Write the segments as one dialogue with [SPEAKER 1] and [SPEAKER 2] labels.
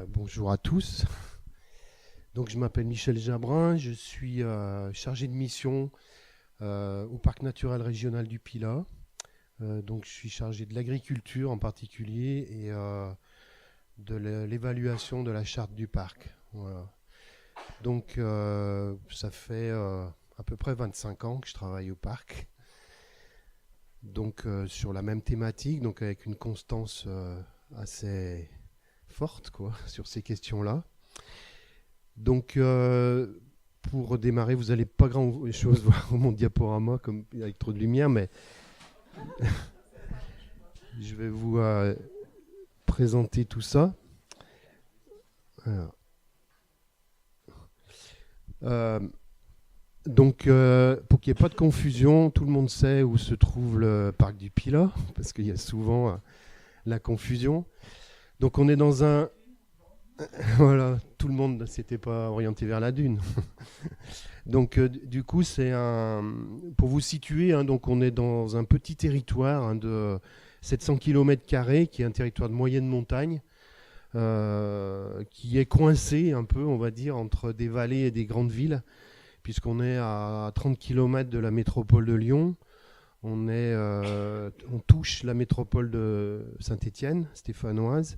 [SPEAKER 1] Bonjour à tous. Donc, je m'appelle Michel Jabrin, je suis chargé de mission au parc naturel régional du Pilat. Donc, je suis chargé de l'agriculture en particulier et de l'évaluation de la charte du parc. Voilà. Donc, ça fait à peu près 25 ans que je travaille au parc. Donc, sur la même thématique, donc avec une constance assez forte, quoi, sur ces questions-là. Donc, pour démarrer, vous n'allez pas grand-chose voir mon diaporama comme, avec trop de lumière, mais je vais vous présenter tout ça. Voilà. Euh, pour qu'il n'y ait pas de confusion, tout le monde sait où se trouve le parc du Pilat, parce qu'il y a souvent la confusion. Donc, on est dans un... Voilà, tout le monde ne s'était pas orienté vers la dune. Donc, du coup, c'est un. Pour vous situer, hein, donc on est dans un petit territoire de 700 km², qui est un territoire de moyenne montagne, qui est coincé un peu, on va dire, entre des vallées et des grandes villes, puisqu'on est à 30 km de la métropole de Lyon. On touche la métropole de Saint-Étienne, stéphanoise,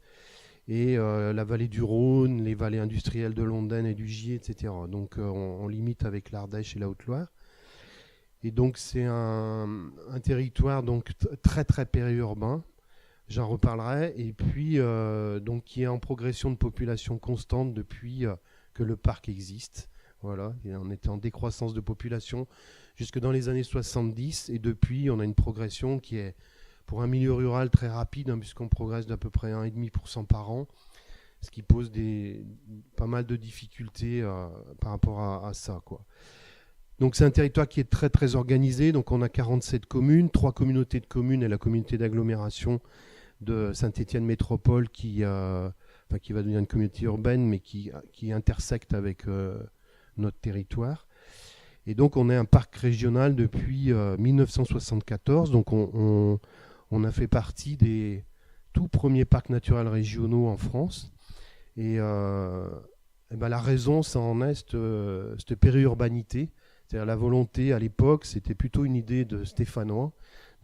[SPEAKER 1] et la vallée du Rhône, les vallées industrielles de Londaine et du Gier, etc. Donc on limite avec l'Ardèche et la Haute-Loire. Et donc c'est un territoire donc très très périurbain, j'en reparlerai, et puis donc qui est en progression de population constante depuis que le parc existe. Voilà, et on était en décroissance de population jusque dans les années 70, et depuis on a une progression qui est pour un milieu rural très rapide, hein, puisqu'on progresse d'à peu près 1,5% par an, ce qui pose pas mal de difficultés par rapport à ça, quoi. Donc c'est un territoire qui est très très organisé, donc on a 47 communes, 3 communautés de communes et la communauté d'agglomération de Saint-Étienne Métropole qui va devenir une communauté urbaine, mais qui intersecte avec notre territoire. Et donc on est un parc régional depuis 1974, donc on a fait partie des tout premiers parcs naturels régionaux en France. Et ben la raison, ça en est cette périurbanité. C'est-à-dire la volonté à l'époque, c'était plutôt une idée de Stéphanois,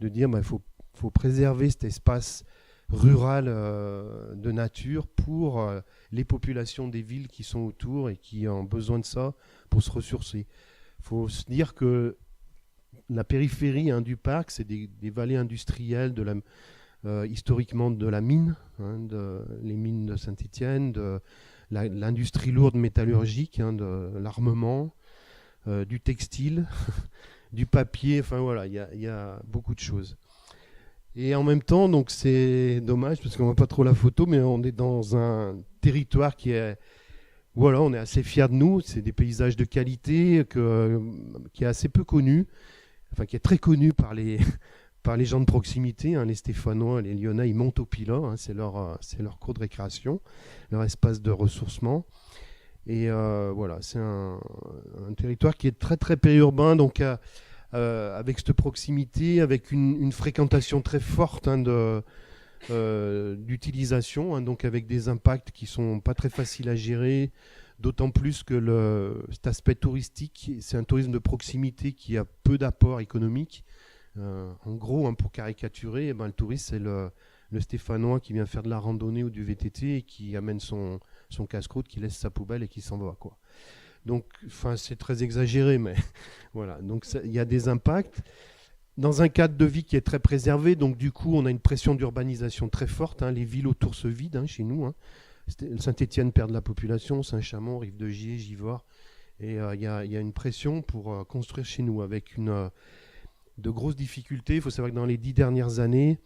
[SPEAKER 1] de dire il faut préserver cet espace rural de nature pour les populations des villes qui sont autour et qui ont besoin de ça pour se ressourcer. Il faut se dire que la périphérie, hein, du parc, c'est des vallées industrielles historiquement de la mine, hein, les mines de Saint-Étienne, de l'industrie lourde métallurgique, hein, de l'armement, du textile, du papier, enfin voilà, il y a beaucoup de choses. Et en même temps, donc c'est dommage parce qu'on voit pas trop la photo, mais on est dans un territoire qui est, voilà, on est assez fiers de nous. C'est des paysages de qualité qui est assez peu connu, enfin qui est très connu par les par les gens de proximité, hein, les Stéphanois, les Lyonnais, ils montent au Pilat, hein, c'est leur cour de récréation, leur espace de ressourcement. Et voilà, c'est un territoire qui est très très périurbain, donc avec cette proximité, avec une fréquentation très forte, hein, d'utilisation, hein, donc avec des impacts qui sont pas très faciles à gérer, d'autant plus que cet aspect touristique, c'est un tourisme de proximité qui a peu d'apport économique. En gros, hein, pour caricaturer, le touriste, c'est le Stéphanois qui vient faire de la randonnée ou du VTT et qui amène son casse-croûte, qui laisse sa poubelle et qui s'en va, quoi. Donc, c'est très exagéré, mais voilà. Donc, il y a des impacts dans un cadre de vie qui est très préservé. Donc, du coup, on a une pression d'urbanisation très forte, hein. Les villes autour se vident, hein, chez nous, hein. Saint-Étienne perd de la population, Saint-Chamond, Rive-de-Gier, Givors. Et il y a une pression pour construire chez nous avec de grosses difficultés. Il faut savoir que dans les 10 dernières années,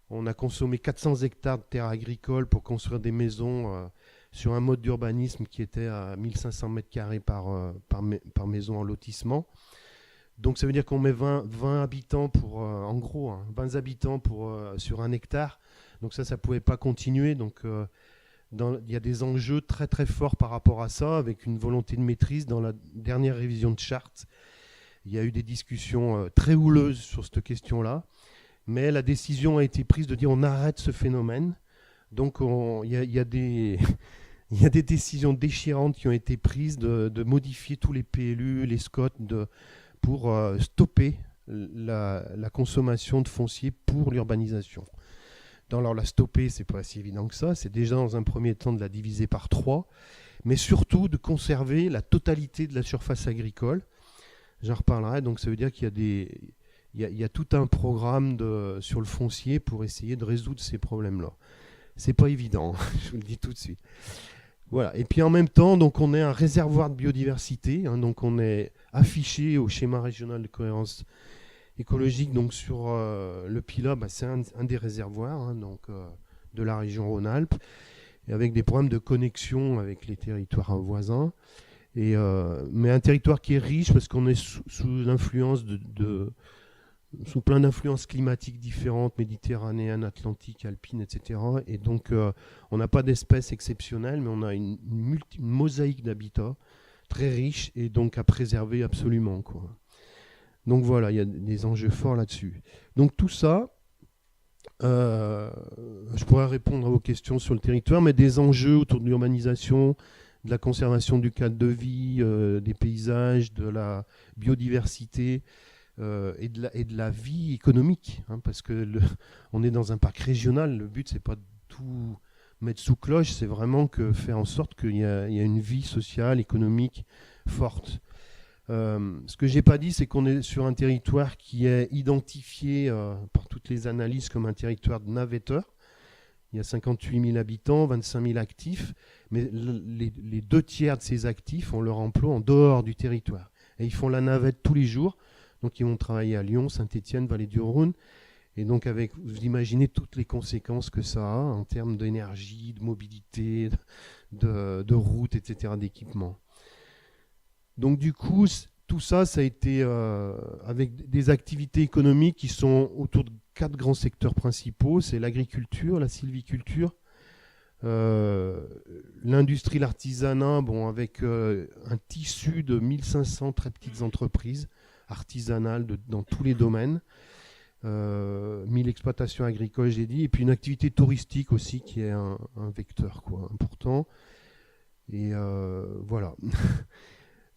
[SPEAKER 1] on a consommé 400 hectares de terres agricoles pour construire des maisons sur un mode d'urbanisme qui était à 1500 mètres carrés par maison en lotissement. Donc ça veut dire qu'on met 20 habitants en gros, hein, 20 habitants sur un hectare. Donc ça ne pouvait pas continuer. Donc il y a des enjeux très très forts par rapport à ça, avec une volonté de maîtrise. Dans la dernière révision de charte, il y a eu des discussions très houleuses sur cette question-là. Mais la décision a été prise de dire on arrête ce phénomène Donc il y a des il y a des décisions déchirantes qui ont été prises de modifier tous les PLU, les SCOT, pour stopper la consommation de foncier pour l'urbanisation. Alors la stopper, c'est pas si évident que ça. C'est déjà dans un premier temps de la diviser par 3, mais surtout de conserver la totalité de la surface agricole. J'en reparlerai. Donc ça veut dire qu'il y a tout un programme sur le foncier pour essayer de résoudre ces problèmes-là. C'est pas évident, je vous le dis tout de suite. Voilà. Et puis en même temps, donc on est un réservoir de biodiversité. Donc on est affiché au schéma régional de cohérence écologique. Donc sur le Pilat, c'est un des réservoirs de la région Rhône-Alpes, et avec des problèmes de connexion avec les territoires voisins. Mais un territoire qui est riche parce qu'on est sous l'influence sous plein d'influences climatiques différentes, méditerranéennes, atlantiques, alpines, etc. Et donc, on n'a pas d'espèces exceptionnelles, mais on a une mosaïque d'habitats très riche et donc à préserver absolument, quoi. Donc voilà, il y a des enjeux forts là-dessus. Donc tout ça, je pourrais répondre à vos questions sur le territoire, mais des enjeux autour de l'urbanisation, de la conservation du cadre de vie, des paysages, de la biodiversité, et de la vie économique, parce que on est dans un parc régional. Le but, c'est pas de tout mettre sous cloche, c'est vraiment faire en sorte qu'il y a une vie sociale, économique forte. Ce que j'ai pas dit, c'est qu'on est sur un territoire qui est identifié par toutes les analyses comme un territoire de navetteur. Il y a 58 000 habitants, 25 000 actifs, mais les 2/3 de ces actifs ont leur emploi en dehors du territoire. Et ils font la navette tous les jours. Donc ils vont travailler à Lyon, Saint-Étienne, Vallée du Rhône. Et donc vous imaginez toutes les conséquences que ça a en termes d'énergie, de mobilité, de routes, etc., d'équipement. Donc du coup, tout ça a été avec des activités économiques qui sont autour de 4 grands secteurs principaux. C'est l'agriculture, la sylviculture, l'industrie, l'artisanat, avec un tissu de 1500 très petites entreprises artisanales dans tous les domaines, 1000 exploitations agricoles, j'ai dit, et puis une activité touristique aussi qui est un vecteur important. Et voilà.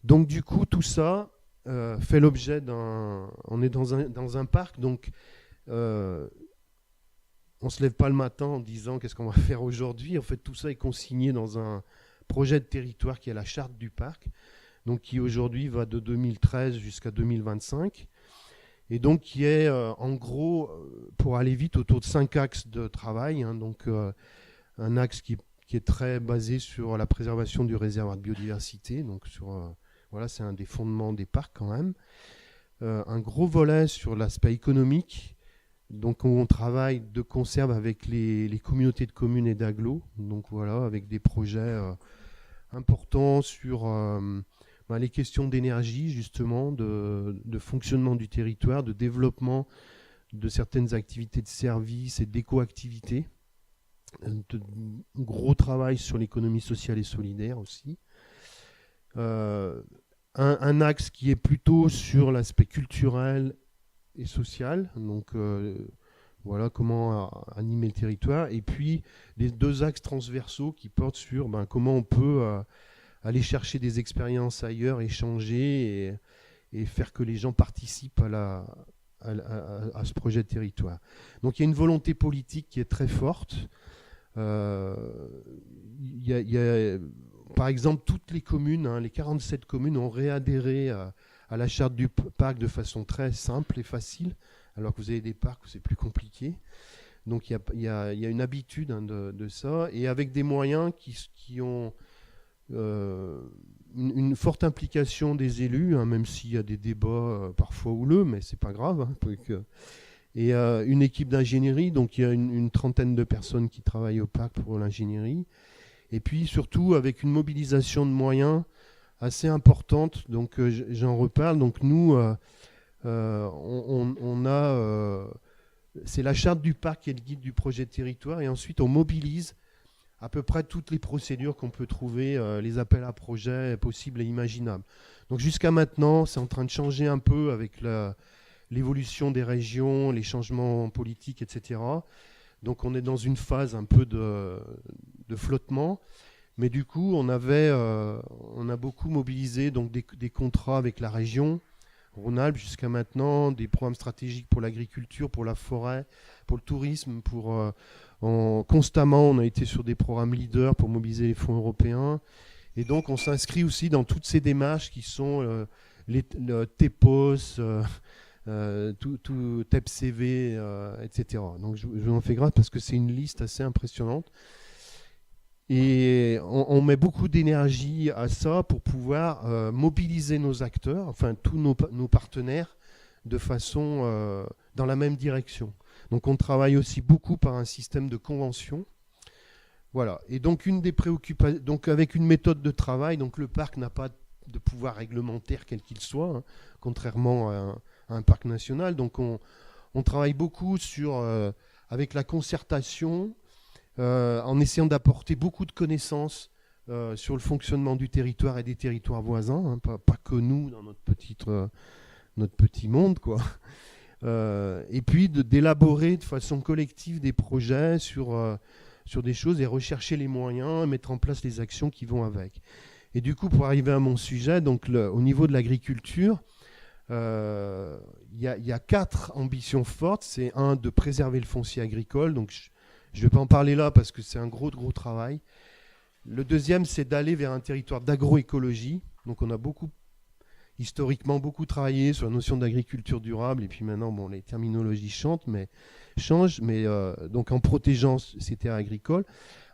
[SPEAKER 1] Donc du coup, tout ça fait l'objet on est dans un parc, donc on ne se lève pas le matin en disant qu'est-ce qu'on va faire aujourd'hui. En fait, tout ça est consigné dans un projet de territoire qui est la charte du parc, donc qui aujourd'hui va de 2013 jusqu'à 2025, et donc qui est en gros, pour aller vite, autour de 5 axes de travail. Donc un axe qui est très basé sur la préservation du réservoir de biodiversité, donc voilà, c'est un des fondements des parcs quand même. Un gros volet sur l'aspect économique, donc où on travaille de concert avec les communautés de communes et d'agglos, donc voilà, avec des projets importants sur les questions d'énergie, justement, de fonctionnement du territoire, de développement de certaines activités de services et d'éco-activités. Gros travail sur l'économie sociale et solidaire aussi. Un axe qui est plutôt sur l'aspect culturel et social, donc voilà comment animer le territoire, et puis les 2 axes transversaux qui portent sur comment on peut aller chercher des expériences ailleurs, échanger et faire que les gens participent à ce projet de territoire. Donc il y a une volonté politique qui est très forte. Il y a, par exemple, toutes les communes, les 47 communes ont réadhéré à la charte du parc de façon très simple et facile, alors que vous avez des parcs où c'est plus compliqué. Donc il y a une habitude de ça, et avec des moyens qui ont une forte implication des élus, même s'il y a des débats parfois houleux, mais c'est pas grave. Et une équipe d'ingénierie, donc il y a une trentaine de personnes qui travaillent au parc pour l'ingénierie. Et puis surtout avec une mobilisation de moyens assez importante, donc j'en reparle. Donc nous, on a... c'est la charte du parc qui est le guide du projet de territoire, et ensuite on mobilise à peu près toutes les procédures qu'on peut trouver, les appels à projets possibles et imaginables. Donc jusqu'à maintenant, c'est en train de changer un peu avec l'évolution des régions, les changements politiques, etc. Donc on est dans une phase un peu de flottement. Mais du coup, on a beaucoup mobilisé donc, des contrats avec la région, Rhône-Alpes jusqu'à maintenant, des programmes stratégiques pour l'agriculture, pour la forêt, pour le tourisme. Constamment, on a été sur des programmes leaders pour mobiliser les fonds européens. Et donc, on s'inscrit aussi dans toutes ces démarches qui sont le TEPOS, tout TEPCV, etc. Donc, je vous en fais grâce parce que c'est une liste assez impressionnante. Et on met beaucoup d'énergie à ça pour pouvoir mobiliser nos acteurs, enfin tous nos partenaires, de façon dans la même direction. Donc on travaille aussi beaucoup par un système de convention. Voilà. Et donc une des préoccupations, donc avec une méthode de travail, donc le parc n'a pas de pouvoir réglementaire quel qu'il soit, hein, contrairement à un parc national. Donc on travaille beaucoup avec la concertation. En essayant d'apporter beaucoup de connaissances sur le fonctionnement du territoire et des territoires voisins, hein, pas que nous dans notre petit monde, quoi. Et puis d'élaborer de façon collective des projets sur des choses et rechercher les moyens, mettre en place les actions qui vont avec. Et du coup, pour arriver à mon sujet, donc au niveau de l'agriculture, il y a 4 ambitions fortes. C'est de préserver le foncier agricole, donc je ne vais pas en parler là parce que c'est un gros travail. Le deuxième, c'est d'aller vers un territoire d'agroécologie. Donc on a historiquement beaucoup travaillé sur la notion d'agriculture durable. Et puis maintenant, bon, les terminologies changent, mais donc en protégeant ces terres agricoles,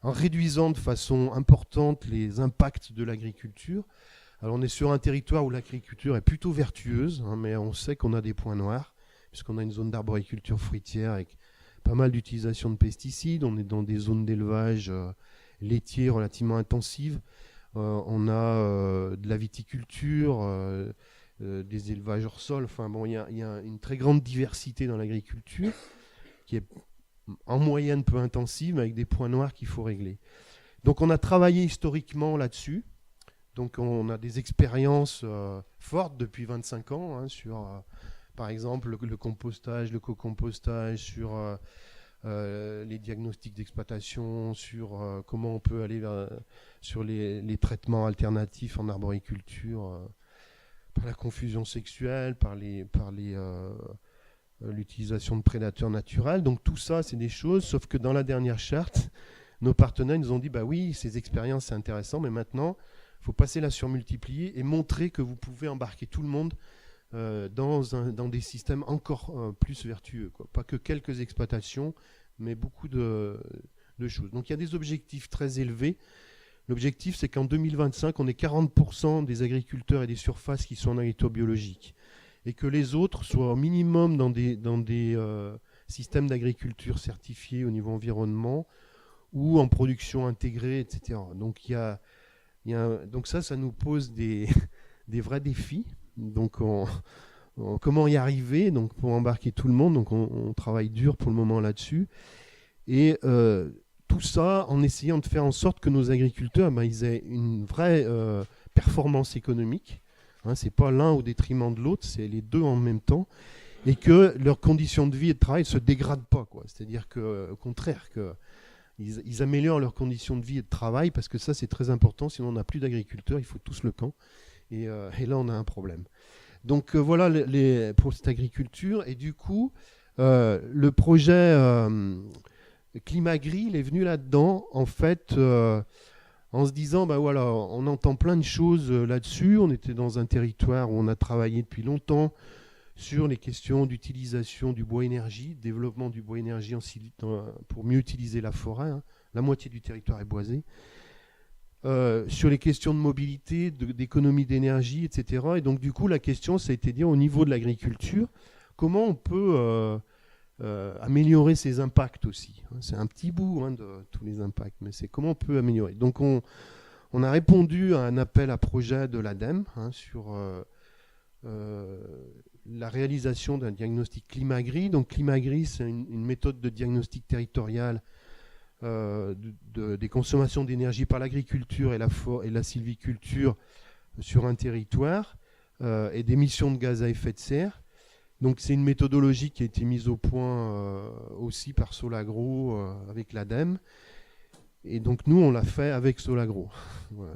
[SPEAKER 1] en réduisant de façon importante les impacts de l'agriculture. Alors on est sur un territoire où l'agriculture est plutôt vertueuse, hein, mais on sait qu'on a des points noirs, puisqu'on a une zone d'arboriculture fruitière avec pas mal d'utilisation de pesticides. On est dans des zones d'élevage laitier relativement intensives. On a de la viticulture, des élevages hors sol. Enfin bon, il y a une très grande diversité dans l'agriculture qui est en moyenne peu intensive, mais avec des points noirs qu'il faut régler. Donc on a travaillé historiquement là-dessus. Donc on a des expériences fortes depuis 25 ans hein, sur... par exemple, le compostage, le co-compostage, sur les diagnostics d'exploitation, sur comment on peut aller sur les traitements alternatifs en arboriculture, par la confusion sexuelle, par l'utilisation de prédateurs naturels. Donc tout ça, c'est des choses, sauf que dans la dernière charte, nos partenaires nous ont dit, bah oui, ces expériences, c'est intéressant, mais maintenant, il faut passer la surmultiplier et montrer que vous pouvez embarquer tout le monde dans des systèmes encore plus vertueux, quoi. Pas que quelques exploitations, mais beaucoup de choses. Donc il y a des objectifs très élevés. L'objectif, c'est qu'en 2025, on ait 40% des agriculteurs et des surfaces qui sont en agriculture biologique. Et que les autres soient au minimum dans des systèmes d'agriculture certifiés au niveau environnement ou en production intégrée, etc. Donc, donc ça nous pose des vrais défis. Donc comment y arriver donc pour embarquer tout le monde. Donc on travaille dur pour le moment là-dessus. Et tout ça en essayant de faire en sorte que nos agriculteurs ils aient une vraie performance économique. Hein, c'est pas l'un au détriment de l'autre, c'est les deux en même temps. Et que leurs conditions de vie et de travail ne se dégradent pas, quoi. C'est-à-dire qu'au contraire, ils améliorent leurs conditions de vie et de travail, parce que ça c'est très important. Sinon on n'a plus d'agriculteurs, il faut tous le camp. Et là, on a un problème. Donc voilà pour cette agriculture. Et du coup, le projet Climagri, il est venu là-dedans, en fait, en se disant, bah voilà, on entend plein de choses là-dessus. On était dans un territoire où on a travaillé depuis longtemps sur les questions d'utilisation du bois énergie, développement du bois énergie pour mieux utiliser la forêt. Hein. La moitié du territoire est boisé. Sur les questions de mobilité, d'économie d'énergie, etc. Et donc du coup, la question, ça a été de dire au niveau de l'agriculture, comment on peut améliorer ces impacts aussi. C'est un petit bout de tous les impacts, mais c'est comment on peut améliorer. Donc on a répondu à un appel à projet de l'ADEME sur la réalisation d'un diagnostic Climagri. Donc Climagri, c'est une méthode de diagnostic territorial des consommations d'énergie par l'agriculture et la sylviculture sur un territoire et d'émissions de gaz à effet de serre. Donc c'est une méthodologie qui a été mise au point aussi par Solagro avec l'ADEME. Et donc nous, on l'a fait avec Solagro. Voilà,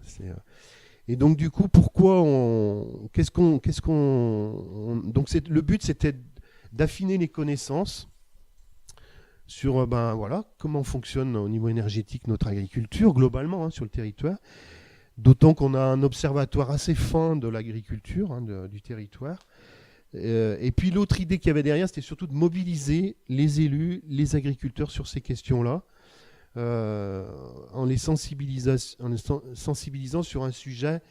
[SPEAKER 1] et donc du coup, pourquoi on... Donc le but, c'était d'affiner les connaissances sur voilà, comment fonctionne au niveau énergétique notre agriculture, globalement, sur le territoire. D'autant qu'on a un observatoire assez fin de l'agriculture, du territoire. Et puis l'autre idée qu'il y avait derrière, c'était surtout de mobiliser les élus, les agriculteurs sur ces questions-là, en les sensibilisant sur un sujet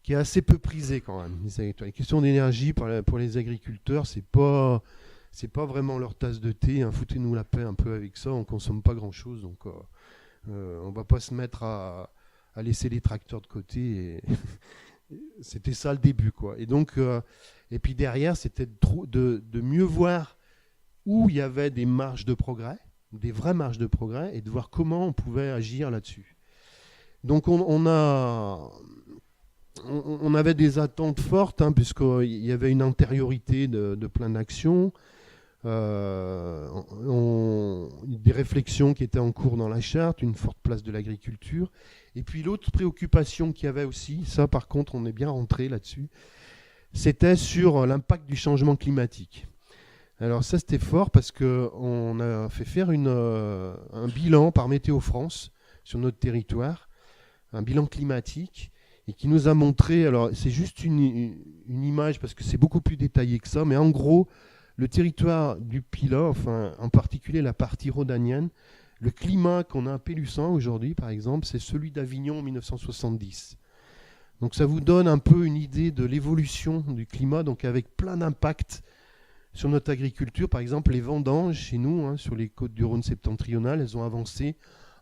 [SPEAKER 1] qui est assez peu prisé quand même. Les questions d'énergie pour les agriculteurs, c'est pas vraiment leur tasse de thé. Foutez-nous la paix un peu avec ça, on consomme pas grand-chose, donc on va pas se mettre à laisser les tracteurs de côté. C'était ça le début, quoi. Et donc, et puis derrière, c'était de mieux voir où il y avait des marges de progrès, des vraies marges de progrès, et de voir comment on pouvait agir là-dessus. Donc on avait des attentes fortes, puisqu'il y avait une antériorité de plein d'actions, des réflexions qui étaient en cours dans la charte, une forte place de l'agriculture. Et puis l'autre préoccupation qu'il y avait aussi, ça par contre on est bien rentré là-dessus, c'était sur l'impact du changement climatique. Alors ça c'était fort parce qu'on a fait faire un bilan par Météo France sur notre territoire, un bilan climatique, et qui nous a montré, alors c'est juste une image parce que c'est beaucoup plus détaillé que ça, mais en gros, le territoire du Pilat, enfin en particulier la partie rhodanienne, le climat qu'on a à Pélussan aujourd'hui, par exemple, c'est celui d'Avignon en 1970. Donc ça vous donne un peu une idée de l'évolution du climat, donc avec plein d'impacts sur notre agriculture. Par exemple, les vendanges chez nous, sur les côtes du Rhône septentrional, elles ont avancé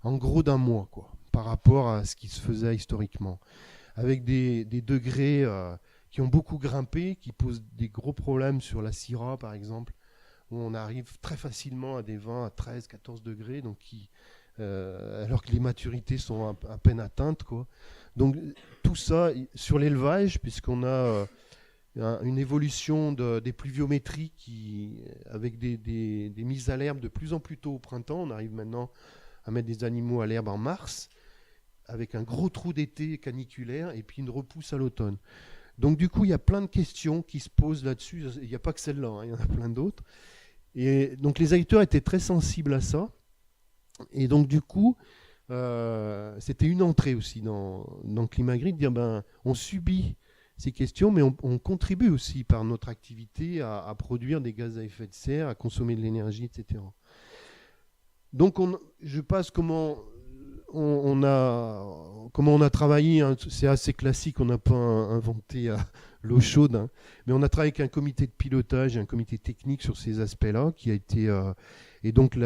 [SPEAKER 1] en gros d'un mois, quoi, par rapport à ce qui se faisait historiquement. Avec des degrés qui ont beaucoup grimpé, qui posent des gros problèmes sur la Syrah, par exemple, où on arrive très facilement à des vins à 13, 14 degrés, donc alors que les maturités sont à peine atteintes, quoi. Donc tout ça sur l'élevage, puisqu'on a une évolution des pluviométries avec des mises à l'herbe de plus en plus tôt au printemps. On arrive maintenant à mettre des animaux à l'herbe en mars, avec un gros trou d'été caniculaire et puis une repousse à l'automne. Donc du coup, il y a plein de questions qui se posent là-dessus. Il n'y a pas que celle-là, il y en a plein d'autres. Et donc les agriculteurs étaient très sensibles à ça. Et donc du coup, c'était une entrée aussi dans le climat gris, de dire on subit ces questions, mais on contribue aussi par notre activité à produire des gaz à effet de serre, à consommer de l'énergie, etc. Donc je passe comment on a travaillé, c'est assez classique, on n'a pas inventé l'eau chaude, mais on a travaillé avec un comité de pilotage, un comité technique sur ces aspects-là, qui a été, et donc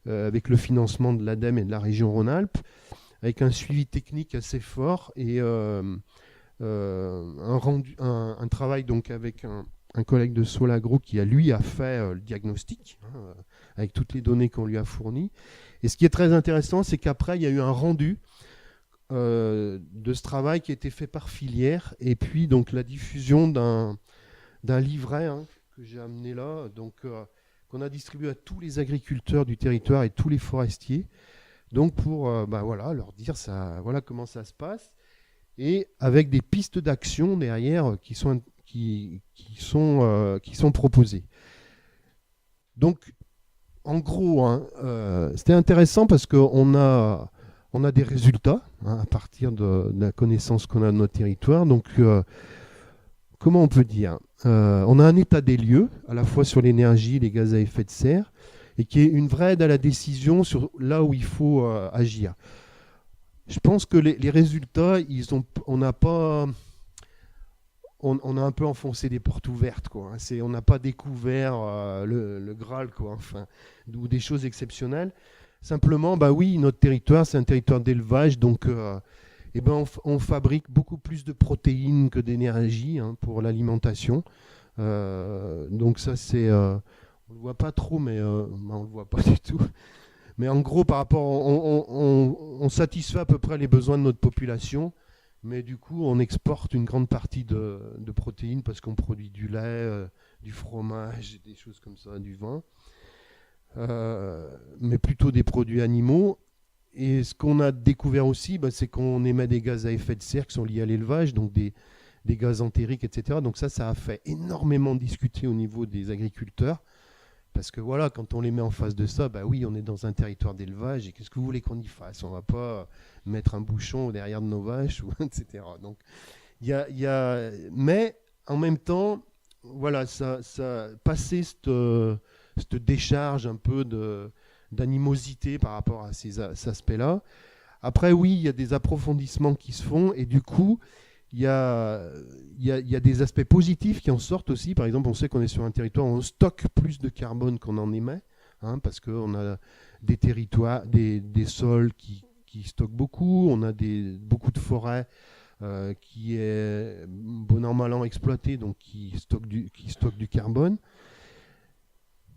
[SPEAKER 1] avec le financement de l'ADEME et de la région Rhône-Alpes, avec un suivi technique assez fort et un travail donc avec un collègue de Solagro qui a fait le diagnostic, avec toutes les données qu'on lui a fournies. Et ce qui est très intéressant, c'est qu'après, il y a eu un rendu de ce travail qui a été fait par filière, et puis donc la diffusion d'un livret que j'ai amené là, donc qu'on a distribué à tous les agriculteurs du territoire et tous les forestiers, donc pour leur dire voilà comment ça se passe, et avec des pistes d'action derrière qui sont proposées. Donc en gros, c'était intéressant parce qu'on a des résultats à partir de la connaissance qu'on a de notre territoire. Donc, comment on peut dire, on a un état des lieux, à la fois sur l'énergie, les gaz à effet de serre, et qui est une vraie aide à la décision sur là où il faut agir. Je pense que les résultats, on a un peu enfoncé des portes ouvertes, quoi. On n'a pas découvert le Graal, quoi. Enfin, ou des choses exceptionnelles. Simplement, oui, notre territoire, c'est un territoire d'élevage, donc on fabrique beaucoup plus de protéines que d'énergie pour l'alimentation. Donc ça, on le voit pas trop, mais on le voit pas du tout. Mais en gros, par rapport, on satisfait à peu près les besoins de notre population. Mais du coup, on exporte une grande partie de protéines parce qu'on produit du lait, du fromage, des choses comme ça, du vin, mais plutôt des produits animaux. Et ce qu'on a découvert aussi, c'est qu'on émet des gaz à effet de serre qui sont liés à l'élevage, donc des gaz entériques, etc. Donc ça a fait énormément discuter au niveau des agriculteurs. Parce que voilà, quand on les met en face de ça, oui, on est dans un territoire d'élevage et qu'est-ce que vous voulez qu'on y fasse? On ne va pas mettre un bouchon derrière de nos vaches, etc. Donc, mais en même temps, voilà, ça passer cette décharge un peu d'animosité par rapport à ces aspects-là. Après, oui, il y a des approfondissements qui se font et du coup, il y a des aspects positifs qui en sortent aussi. Par exemple, on sait qu'on est sur un territoire où on stocke plus de carbone qu'on en émet, parce qu'on a des territoires, des sols qui stockent beaucoup, on a beaucoup de forêts qui est bon an mal an exploitées, donc qui stockent du carbone.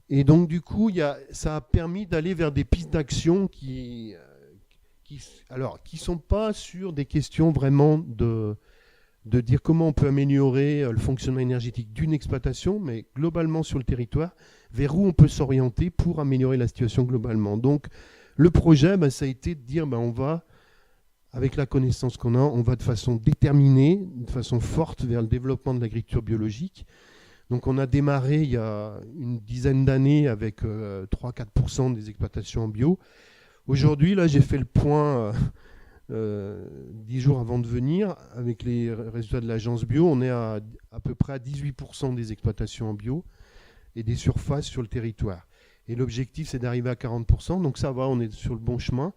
[SPEAKER 1] Et donc du coup, ça a permis d'aller vers des pistes d'action qui sont pas sur des questions vraiment de dire comment on peut améliorer le fonctionnement énergétique d'une exploitation, mais globalement sur le territoire, vers où on peut s'orienter pour améliorer la situation globalement. Donc le projet, ça a été de dire on va, avec la connaissance qu'on a, on va de façon déterminée, de façon forte vers le développement de l'agriculture biologique. Donc on a démarré il y a une dizaine d'années avec 3-4% des exploitations en bio. Aujourd'hui, là, j'ai fait le point 10 jours avant de venir, avec les résultats de l'agence bio, on est à peu près à 18% des exploitations en bio et des surfaces sur le territoire. Et l'objectif, c'est d'arriver à 40%, donc ça va, on est sur le bon chemin.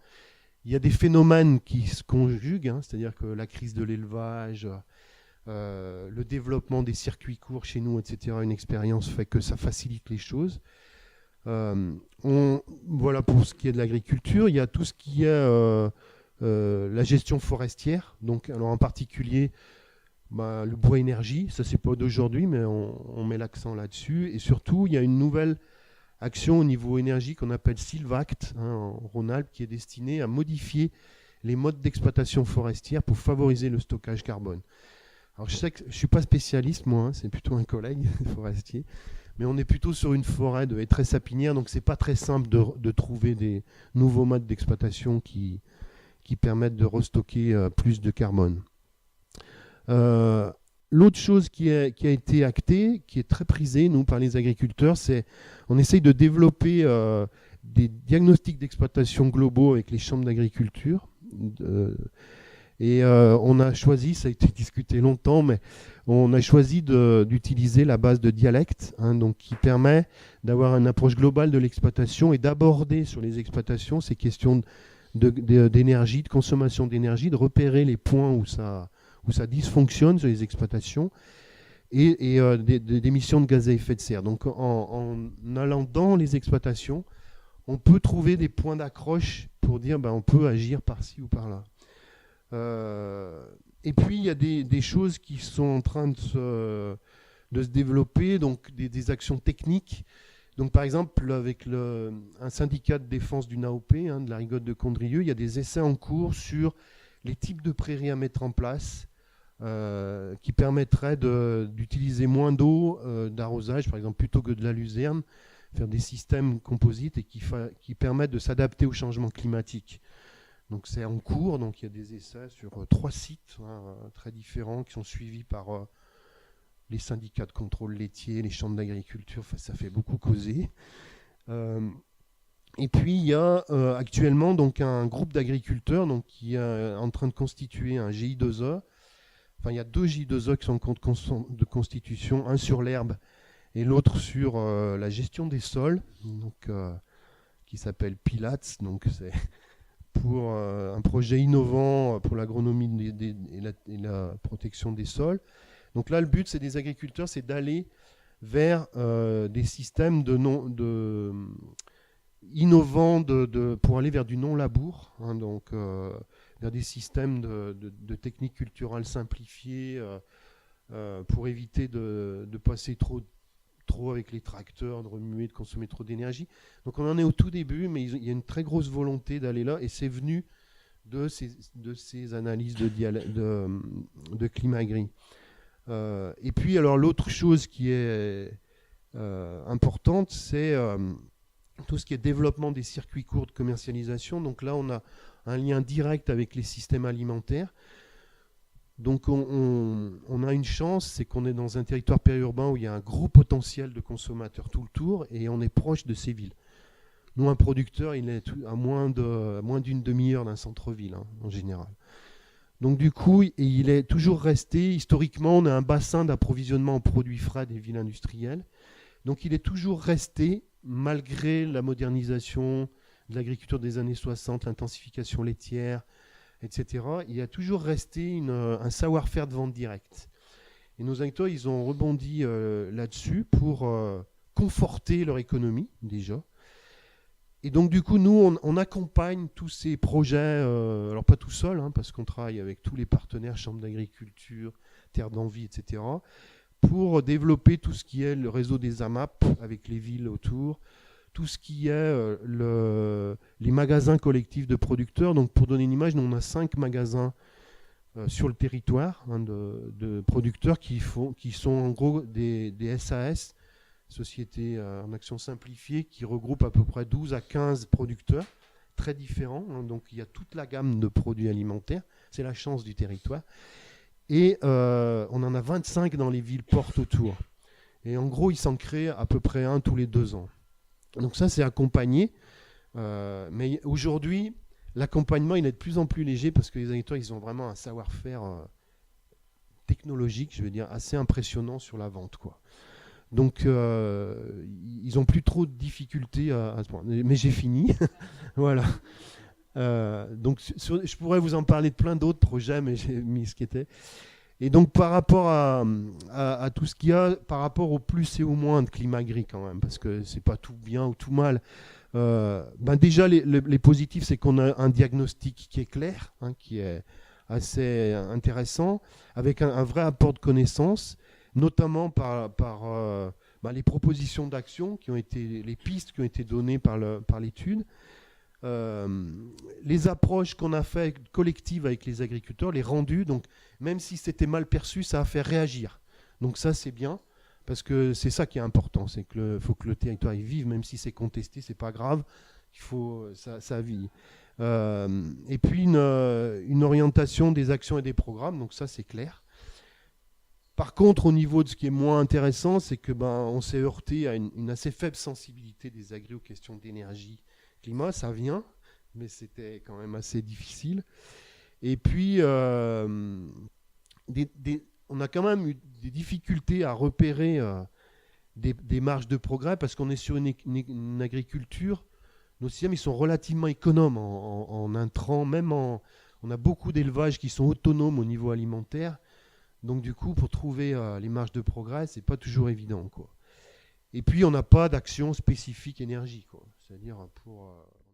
[SPEAKER 1] Il y a des phénomènes qui se conjuguent, c'est-à-dire que la crise de l'élevage, le développement des circuits courts chez nous, etc., une expérience fait que ça facilite les choses. Voilà pour ce qui est de l'agriculture. Il y a tout ce qui est la gestion forestière, donc alors en particulier le bois énergie, ça c'est pas d'aujourd'hui, mais on met l'accent là-dessus. Et surtout, il y a une nouvelle action au niveau énergie qu'on appelle Sylvact, en Rhône-Alpes, qui est destinée à modifier les modes d'exploitation forestière pour favoriser le stockage carbone. Alors je sais que je suis pas spécialiste, moi, c'est plutôt un collègue forestier, mais on est plutôt sur une forêt de haies très sapinières, donc c'est pas très simple de trouver des nouveaux modes d'exploitation qui permettent de restocker plus de carbone. L'autre chose qui a été actée, qui est très prisée, nous, par les agriculteurs, c'est on essaye de développer des diagnostics d'exploitation globaux avec les chambres d'agriculture. On a choisi, ça a été discuté longtemps, mais on a choisi d'utiliser la base de dialecte, donc qui permet d'avoir une approche globale de l'exploitation et d'aborder sur les exploitations ces questions d'énergie, de consommation d'énergie, de repérer les points où ça dysfonctionne sur les exploitations et d'émissions de gaz à effet de serre. Donc en allant dans les exploitations, on peut trouver des points d'accroche pour dire on peut agir par-ci ou par-là. Et puis il y a des choses qui sont en train de se développer, donc des actions techniques. Donc par exemple, avec un syndicat de défense d'une AOP, de la Rigotte de Condrieu, il y a des essais en cours sur les types de prairies à mettre en place qui permettraient d'utiliser moins d'eau d'arrosage, par exemple, plutôt que de la luzerne, faire des systèmes composites et qui permettent de s'adapter au changement climatique. Donc c'est en cours, donc il y a des essais sur 3 sites très différents qui sont suivis par les syndicats de contrôle laitier, les chambres d'agriculture, ça fait beaucoup causer. Et puis il y a actuellement donc un groupe d'agriculteurs qui est en train de constituer un GI2E. Enfin, il y a 2 GI2E qui sont en cours de constitution, un sur l'herbe et l'autre sur la gestion des sols, qui s'appelle PILATS. Donc c'est pour un projet innovant pour l'agronomie et la protection des sols. Donc là, le but, c'est des agriculteurs, c'est d'aller vers des systèmes innovants pour aller vers du non-labour, vers des systèmes de techniques culturales simplifiées pour éviter de passer trop avec les tracteurs, de remuer, de consommer trop d'énergie. Donc on en est au tout début, mais il y a une très grosse volonté d'aller là, et c'est venu de ces analyses de climat gris. Et puis alors l'autre chose qui est importante, c'est tout ce qui est développement des circuits courts de commercialisation. Donc là, on a un lien direct avec les systèmes alimentaires. Donc on a une chance, c'est qu'on est dans un territoire périurbain où il y a un gros potentiel de consommateurs tout le tour et on est proche de ces villes. Nous, un producteur, il est à moins d'une demi-heure d'un centre-ville, hein, en général. Donc du coup, il est toujours resté, historiquement, on a un bassin d'approvisionnement en produits frais des villes industrielles. Donc il est toujours resté, malgré la modernisation de l'agriculture des années 60, l'intensification laitière, etc., il a toujours resté un savoir-faire de vente directe. Et nos acteurs, ils ont rebondi là-dessus pour conforter leur économie, déjà. Et donc, du coup, nous, on accompagne tous ces projets, alors pas tout seul, hein, parce qu'on travaille avec tous les partenaires, chambres d'agriculture, terres d'envie, etc., pour développer tout ce qui est le réseau des AMAP avec les villes autour, tout ce qui est les magasins collectifs de producteurs. Donc, pour donner une image, nous, on a 5 magasins sur le territoire, hein, de producteurs qui sont en gros des SAS, sociétés en action simplifiée, qui regroupent à peu près 12 à 15 producteurs très différents. Hein, donc, il y a toute la gamme de produits alimentaires. C'est la chance du territoire. Et on en a 25 dans les villes portes autour. Et en gros, il s'en crée à peu près un tous les 2 ans. Donc ça, c'est accompagné. Mais aujourd'hui, l'accompagnement, il est de plus en plus léger parce que les agriculteurs, ils ont vraiment un savoir-faire technologique, je veux dire, assez impressionnant sur la vente, quoi. Donc, ils n'ont plus trop de difficultés à ce point. Mais j'ai fini. Voilà. Donc, je pourrais vous en parler de plein d'autres projets, mais j'ai mis ce qui était. Et donc, par rapport à tout ce qu'il y a, par rapport au plus et au moins de climat gris quand même, parce que c'est pas tout bien ou tout mal. Déjà, les positifs, c'est qu'on a un diagnostic qui est clair, hein, qui est assez intéressant, avec un vrai apport de connaissances, notamment par les propositions d'action qui ont été, les pistes qui ont été données par l'étude. Les approches qu'on a faites collectives avec les agriculteurs, les rendus, donc même si c'était mal perçu, ça a fait réagir. Donc ça, c'est bien, parce que c'est ça qui est important, c'est qu'il faut que le territoire y vive, même si c'est contesté, c'est pas grave, il faut ça vit. Et puis une orientation des actions et des programmes, donc ça c'est clair. Par contre, au niveau de ce qui est moins intéressant, c'est que on s'est heurté à une assez faible sensibilité des agris aux questions d'énergie, climat, ça vient, mais c'était quand même assez difficile. Et puis, on a quand même eu des difficultés à repérer des marges de progrès parce qu'on est sur une agriculture, nos systèmes ils sont relativement économes en intrants, on a beaucoup d'élevages qui sont autonomes au niveau alimentaire. Donc du coup, pour trouver les marges de progrès, c'est pas toujours évident, quoi. Et puis, on n'a pas d'action spécifique énergie, quoi. C'est-à-dire pour